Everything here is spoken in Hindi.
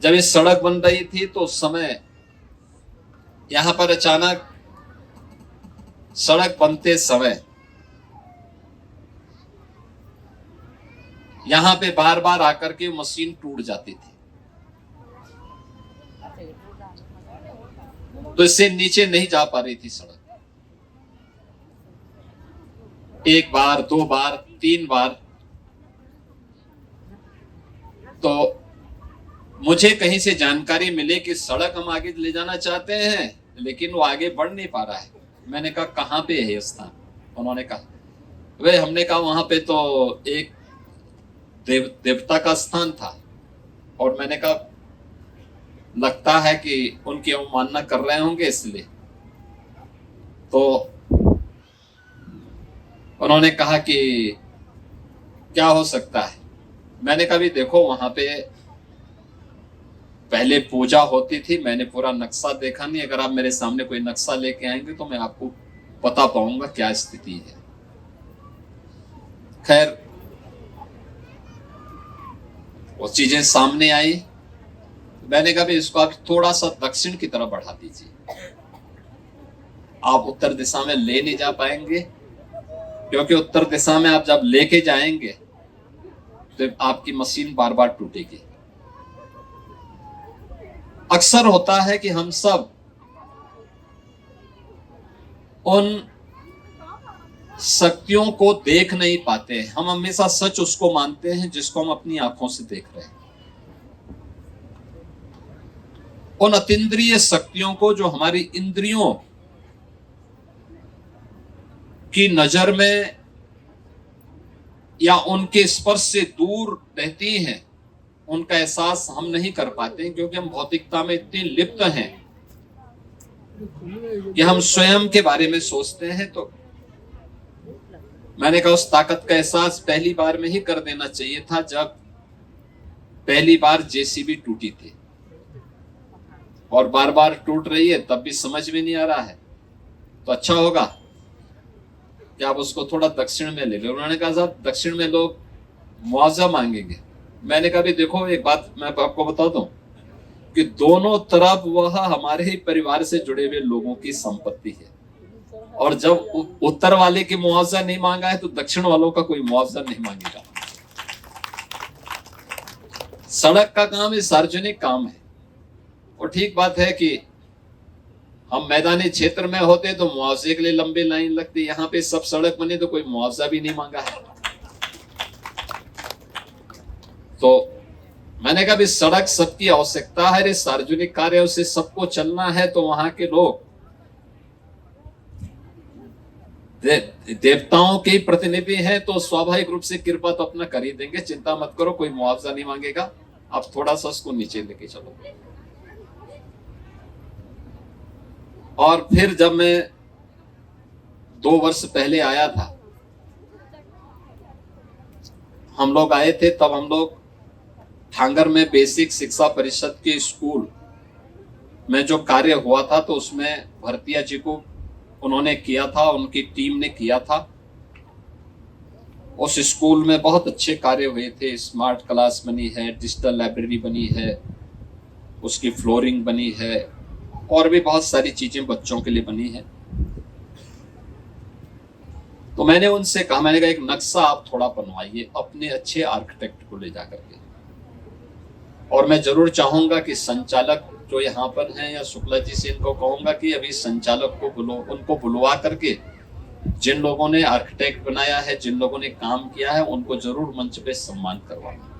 जब ये सड़क बन रही थी तो उस समय यहां पर अचानक सड़क बनते समय यहां पे बार बार आकर के मशीन टूट जाती थी, तो इससे नीचे नहीं जा पा रही थी सड़क। एक बार, दो बार, तीन बार तो मुझे कहीं से जानकारी मिली कि सड़क हम आगे ले जाना चाहते हैं लेकिन वो आगे बढ़ नहीं पा रहा है। मैंने कहा कहां पे है स्थान? उन्होंने कहा वे, हमने कहा वहां पे तो एक देवता का स्थान था, और मैंने कहा लगता है कि उनकी अवमानना कर रहे होंगे इसलिए। तो उन्होंने कहा कि क्या हो सकता है? मैंने कहा भी देखो, वहां पे पहले पूजा होती थी, मैंने पूरा नक्शा देखा नहीं, अगर आप मेरे सामने कोई नक्शा लेके आएंगे तो मैं आपको बता पाऊंगा क्या स्थिति है। खैर वो चीजें सामने आई, मैंने कहा भी इसको आप थोड़ा सा दक्षिण की तरफ बढ़ा दीजिए, आप उत्तर दिशा में ले नहीं जा पाएंगे, क्योंकि उत्तर दिशा में आप जब लेके जाएंगे तो आपकी मशीन बार बार टूटेगी। अक्सर होता है कि हम सब उन शक्तियों को देख नहीं पाते, हम हमेशा सच उसको मानते हैं जिसको हम अपनी आंखों से देख रहे हैं। उन अतीन्द्रिय शक्तियों को जो हमारी इंद्रियों की नजर में या उनके स्पर्श से दूर रहती हैं, उनका एहसास हम नहीं कर पाते, क्योंकि हम भौतिकता में इतने लिप्त हैं कि हम स्वयं के बारे में सोचते हैं। तो मैंने कहा उस ताकत का एहसास पहली बार में ही कर देना चाहिए था, जब पहली बार जेसीबी टूटी थी, और बार बार टूट रही है तब भी समझ में नहीं आ रहा है। तो अच्छा होगा कि आप उसको थोड़ा दक्षिण में ले लो। उन्होंने कहा साहब दक्षिण में लोग मुआवजा मांगेंगे। मैंने कहा भी देखो, एक बात मैं आपको बता दूं कि दोनों तरफ वह हमारे ही परिवार से जुड़े हुए लोगों की संपत्ति है, और जब उत्तर वाले की मुआवजा नहीं मांगा है तो दक्षिण वालों का कोई मुआवजा नहीं मांगेगा। सड़क का काम है, सार्वजनिक काम है, और ठीक बात है कि हम मैदानी क्षेत्र में होते तो मुआवजे के लिए लंबी लाइन लगती, यहाँ पे सब सड़क बनी तो कोई मुआवजा भी नहीं मांगा है। तो मैंने कहा भी सड़क सबकी आवश्यकता है, सार्वजनिक कार्यों से सबको चलना है, तो वहां के लोग देवताओं के प्रतिनिधि हैं, तो स्वाभाविक रूप से कृपा तो अपना कर ही देंगे, चिंता मत करो, कोई मुआवजा नहीं मांगेगा, आप थोड़ा सा उसको नीचे लेके चलो। और फिर जब मैं 2 वर्ष पहले आया था, हम लोग आए थे, तब हम लोग ठांगर में बेसिक शिक्षा परिषद के स्कूल में जो कार्य हुआ था, तो उसमें भरतिया जी को उन्होंने किया था, उनकी टीम ने किया था। उस स्कूल में बहुत अच्छे कार्य हुए थे, स्मार्ट क्लास बनी है, डिजिटल लाइब्रेरी बनी है, उसकी फ्लोरिंग बनी है, और भी बहुत सारी चीजें बच्चों के लिए बनी है। तो मैंने उनसे कहा, मैंने कहा एक नक्शा आप थोड़ा बनवाइए अपने अच्छे आर्किटेक्ट को ले जाकर के, और मैं जरूर चाहूंगा कि संचालक जो यहाँ पर हैं या शुक्ला जी से इनको कहूंगा कि अभी संचालक को उनको बुलवा करके जिन लोगों ने आर्किटेक्ट बनाया है, जिन लोगों ने काम किया है, उनको जरूर मंच पे सम्मान करवाना।